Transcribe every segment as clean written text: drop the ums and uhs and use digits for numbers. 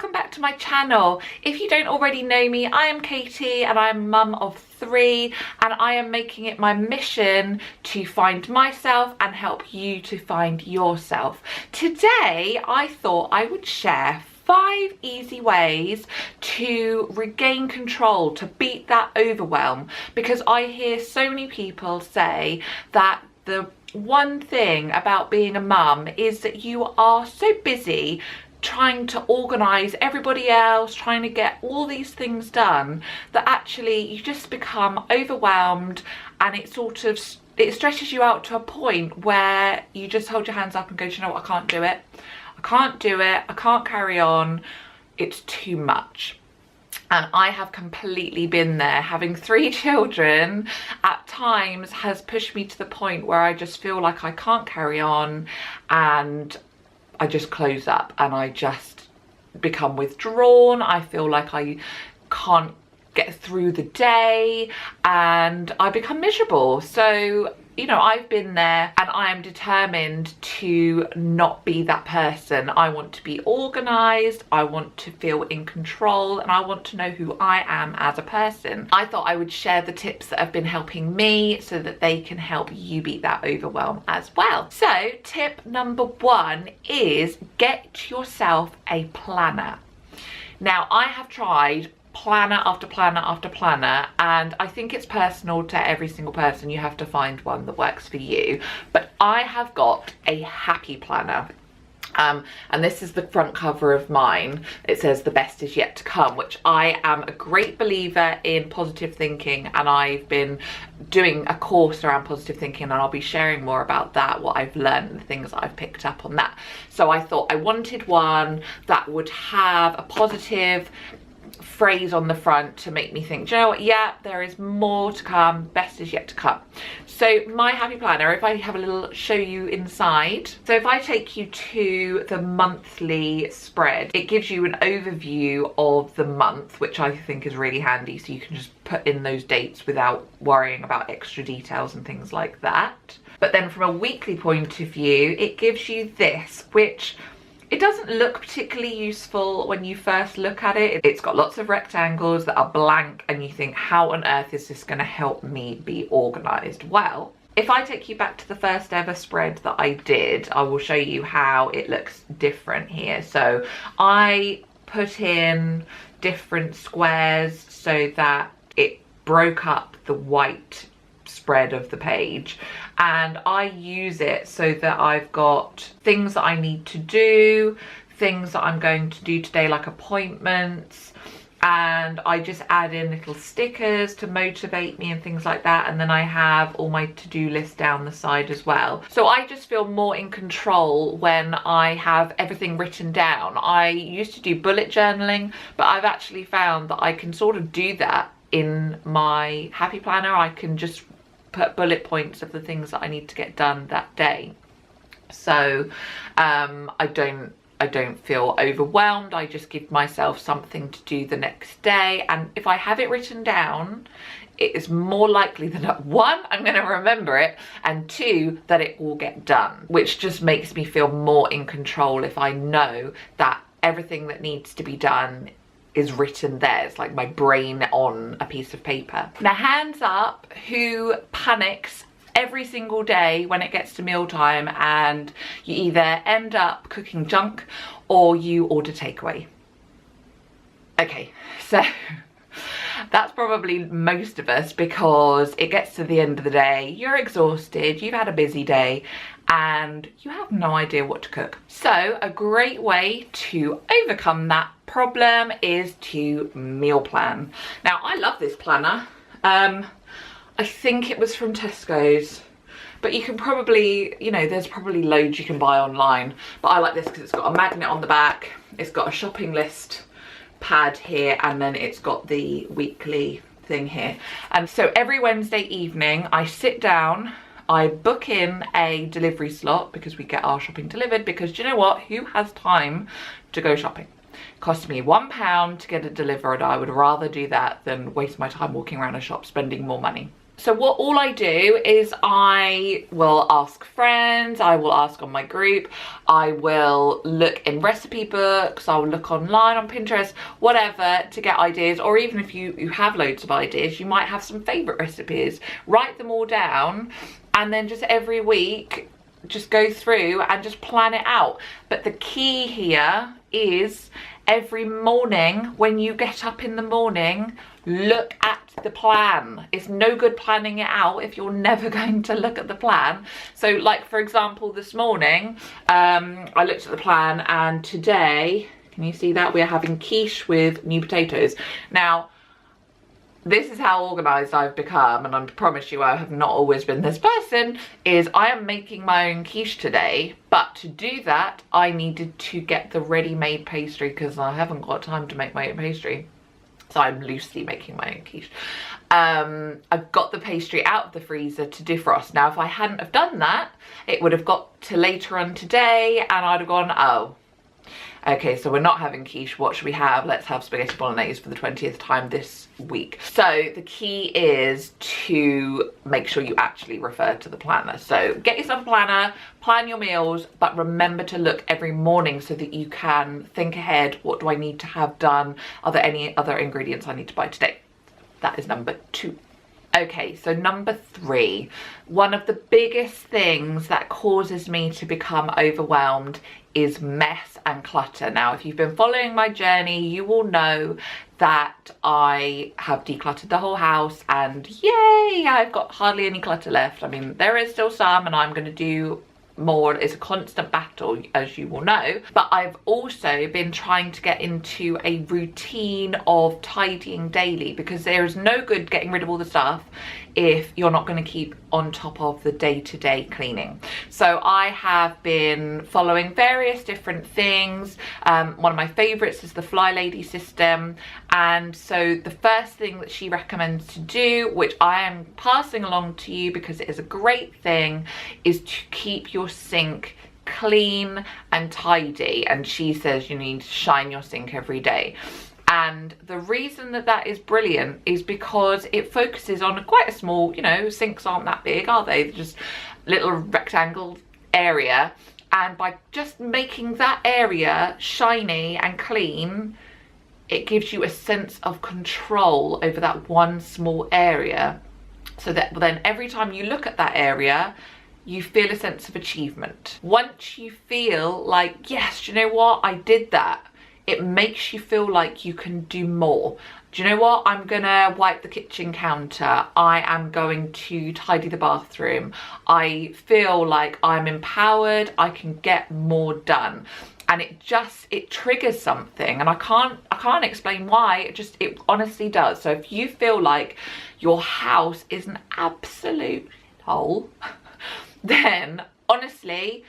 welcome back to my channel. If you don't already know me, I am Katie and I am mum of 3, and I am making it my mission to find myself and help you to find yourself. Today I thought I would share 5 easy ways to regain control, to beat that overwhelm, because I hear so many people say that the one thing about being a mum is that you are so busy trying to organize everybody else, trying to get all these things done, that actually you just become overwhelmed, and it stretches you out to a point where you just hold your hands up and go, do you know what, I can't do it, I can't carry on, it's too much. And I have completely been there. Having 3 children at times has pushed me to the point where I just feel like I can't carry on, and I just close up and I just become withdrawn. I feel like I can't get through the day and I become miserable. So, you know, I've been there and I am determined to not be that person. I want to be organized, I want to feel in control, and I want to know who I am as a person. I thought I would share the tips that have been helping me so that they can help you beat that overwhelm as well. So tip number 1 is get yourself a planner. Now, I have tried planner after planner after planner, and I think it's personal to every single person. You have to find one that works for you, but I have got a happy planner, and this is the front cover of mine. It says the best is yet to come, which I am a great believer in positive thinking, and I've been doing a course around positive thinking, and I'll be sharing more about that, what I've learned and the things that I've picked up on that. So I thought I wanted one that would have a positive phrase on the front to make me think, do you know what, yeah, there is more to come, best is yet to come. So my happy planner, if I have a little show you inside, so if I take you to the monthly spread, it gives you an overview of the month, which I think is really handy, so you can just put in those dates without worrying about extra details and things like that. But then from a weekly point of view, it gives you this, which it doesn't look particularly useful when you first look at it. It's got lots of rectangles that are blank, and you think, how on earth is this going to help me be organised? Well, if I take you back to the first ever spread that I did, I will show you how it looks different here. So I put in different squares so that it broke up the white spread of the page, and I use it so that I've got things that I need to do, things that I'm going to do today, like appointments, and I just add in little stickers to motivate me and things like that, and then I have all my to-do list down the side as well. So I just feel more in control when I have everything written down. I used to do bullet journaling, but I've actually found that I can sort of do that in my happy planner. I can just put bullet points of the things that I need to get done that day. So I don't feel overwhelmed. I just give myself something to do the next day, and if I have it written down, it is more likely that 1, I'm going to remember it, and 2, that it will get done, which just makes me feel more in control if I know that everything that needs to be done is written there. It's like my brain on a piece of paper. Now, hands up who panics every single day when it gets to mealtime and you either end up cooking junk or you order takeaway. Okay, so that's probably most of us, because it gets to the end of the day, you're exhausted, you've had a busy day, and you have no idea what to cook. So a great way to overcome that problem is to meal plan. Now, I love this planner. I think it was from Tesco's, but you can probably, you know, there's probably loads you can buy online, but I like this because it's got a magnet on the back, it's got a shopping list pad here, and then it's got the weekly thing here. And so every Wednesday evening I sit down, I book in a delivery slot, because we get our shopping delivered, because do you know what, who has time to go shopping? It costs me £1 to get it delivered. I would rather do that than waste my time walking around a shop spending more money. So what all I do is I will ask friends, I will ask on my group, I will look in recipe books, I will look online on Pinterest, whatever, to get ideas. Or even if you have loads of ideas, you might have some favourite recipes. Write them all down, and then just every week just go through and just plan it out. But the key here is every morning when you get up in the morning, look at the plan. It's no good planning it out if you're never going to look at the plan. So like, for example, this morning I looked at the plan, and today, can you see that, we're having quiche with new potatoes. Now this is how organised I've become, and I promise you I have not always been this person, is I am making my own quiche today. But to do that, I needed to get the ready-made pastry because I haven't got time to make my own pastry. So I'm loosely making my own quiche. I've got the pastry out of the freezer to defrost. Now, if I hadn't have done that, it would have got to later on today, and I'd have gone, oh, okay, so we're not having quiche, what should we have? Let's have spaghetti bolognese for the 20th time this week. So the key is to make sure you actually refer to the planner. So get yourself a planner, plan your meals, but remember to look every morning so that you can think ahead. What do I need to have done? Are there any other ingredients I need to buy today? That is number 2. Okay, so number 3, one of the biggest things that causes me to become overwhelmed is mess and clutter. Now, if you've been following my journey, you will know that I have decluttered the whole house, and yay, I've got hardly any clutter left. I mean, there is still some, and I'm going to do more. It's a constant battle, as you will know, but I've also been trying to get into a routine of tidying daily, because there is no good getting rid of all the stuff if you're not going to keep on top of the day-to-day cleaning. So I have been following various different things. One of my favorites is the Fly Lady system, and so the first thing that she recommends to do, which I am passing along to you because it is a great thing, is to keep your sink clean and tidy. And she says you need to shine your sink every day. And the reason that that is brilliant is because it focuses on quite a small, you know, sinks aren't that big, are they? They're just little rectangle area. And by just making that area shiny and clean, it gives you a sense of control over that one small area. So that then every time you look at that area, you feel a sense of achievement. Once you feel like, yes, do you know what, I did that, it makes you feel like you can do more. Do you know what? I'm gonna wipe the kitchen counter. I am going to tidy the bathroom. I feel like I'm empowered. I can get more done. And it triggers something, and I can't explain why. It honestly does. So if you feel like your house is an absolute hole, then honestly,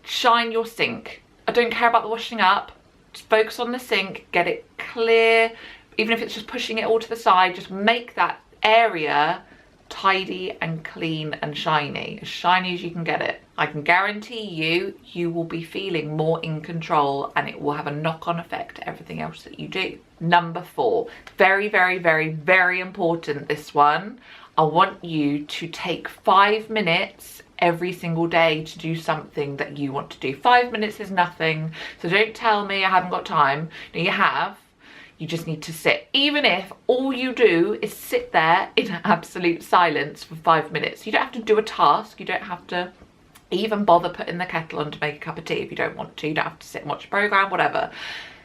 shine your sink. I don't care about the washing up. Just focus on the sink, get it clear. Even if it's just pushing it all to the side, just make that area tidy and clean and shiny as you can get it. I can guarantee you, you will be feeling more in control, and it will have a knock-on effect to everything else that you do. Number 4, very, very, very, very important, this one. I want you to take 5 minutes every single day to do something that you want to do. 5 minutes is nothing, so don't tell me I haven't got time. No, you have. You just need to sit. Even if all you do is sit there in absolute silence for 5 minutes. You don't have to do a task. You don't have to even bother putting the kettle on to make a cup of tea if you don't want to. You don't have to sit and watch a program, whatever.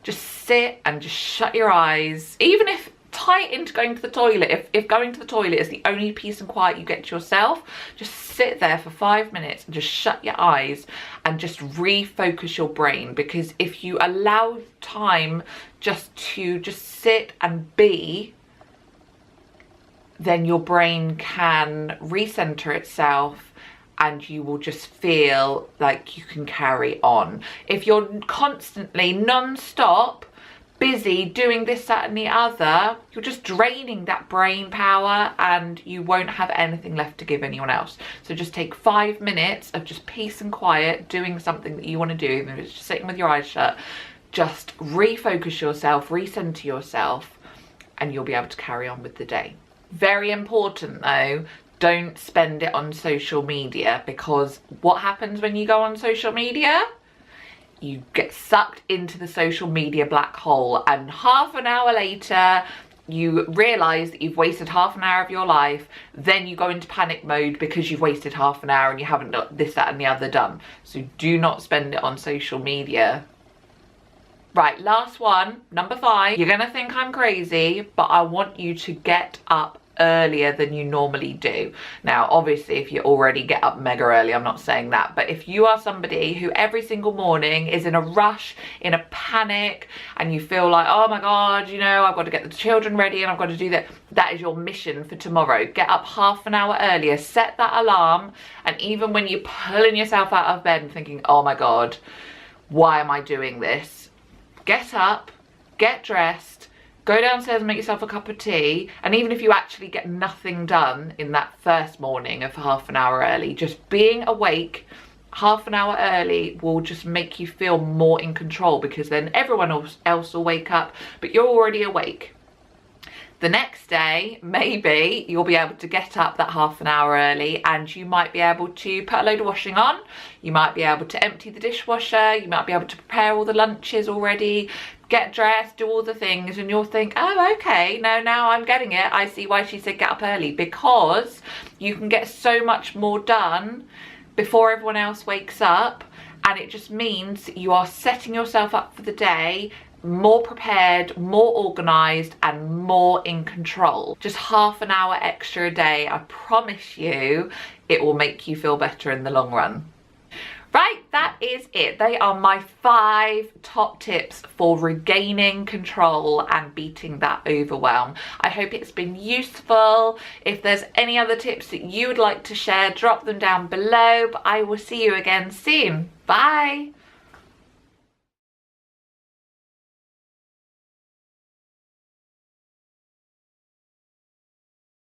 Just sit and just shut your eyes. Even if tie it into going to the toilet. If going to the toilet is the only peace and quiet you get to yourself, just sit there for 5 minutes and just shut your eyes and just refocus your brain. Because if you allow time just to sit and be, then your brain can recenter itself and you will just feel like you can carry on. If you're constantly non-stop busy doing this, that and the other, you're just draining that brain power and you won't have anything left to give anyone else. So just take 5 minutes of just peace and quiet, doing something that you want to do, even if it's just sitting with your eyes shut. Just refocus yourself, recenter yourself, and you'll be able to carry on with the day. Very important though, don't spend it on social media, because what happens when you go on social media? You get sucked into the social media black hole, and half an hour later you realise that you've wasted half an hour of your life. Then you go into panic mode because you've wasted half an hour and you haven't got this, that and the other done. So do not spend it on social media. Right, last one, number 5. You're gonna think I'm crazy, but I want you to get up earlier than you normally do. Now, obviously, if you already get up mega early, I'm not saying that, but if you are somebody who every single morning is in a rush, in a panic, and you feel like, oh my God, you know, I've got to get the children ready and I've got to do that, that is your mission for tomorrow. Get up half an hour earlier, set that alarm, and even when you're pulling yourself out of bed and thinking, oh my God, why am I doing this? Get up, get dressed, go downstairs and make yourself a cup of tea, and even if you actually get nothing done in that first morning of half an hour early, just being awake half an hour early will just make you feel more in control, because then everyone else will wake up, but you're already awake. The next day, maybe you'll be able to get up that half an hour early, and you might be able to put a load of washing on. You might be able to empty the dishwasher. You might be able to prepare all the lunches already, get dressed, do all the things, and you'll think, oh, okay, no, now I'm getting it. I see why she said get up early, because you can get so much more done before everyone else wakes up, and it just means you are setting yourself up for the day more prepared, more organised, and more in control. Just half an hour extra a day, I promise you, it will make you feel better in the long run. Right, that is it. They are my 5 top tips for regaining control and beating that overwhelm. I hope it's been useful. If there's any other tips that you would like to share, drop them down below, but I will see you again soon. Bye.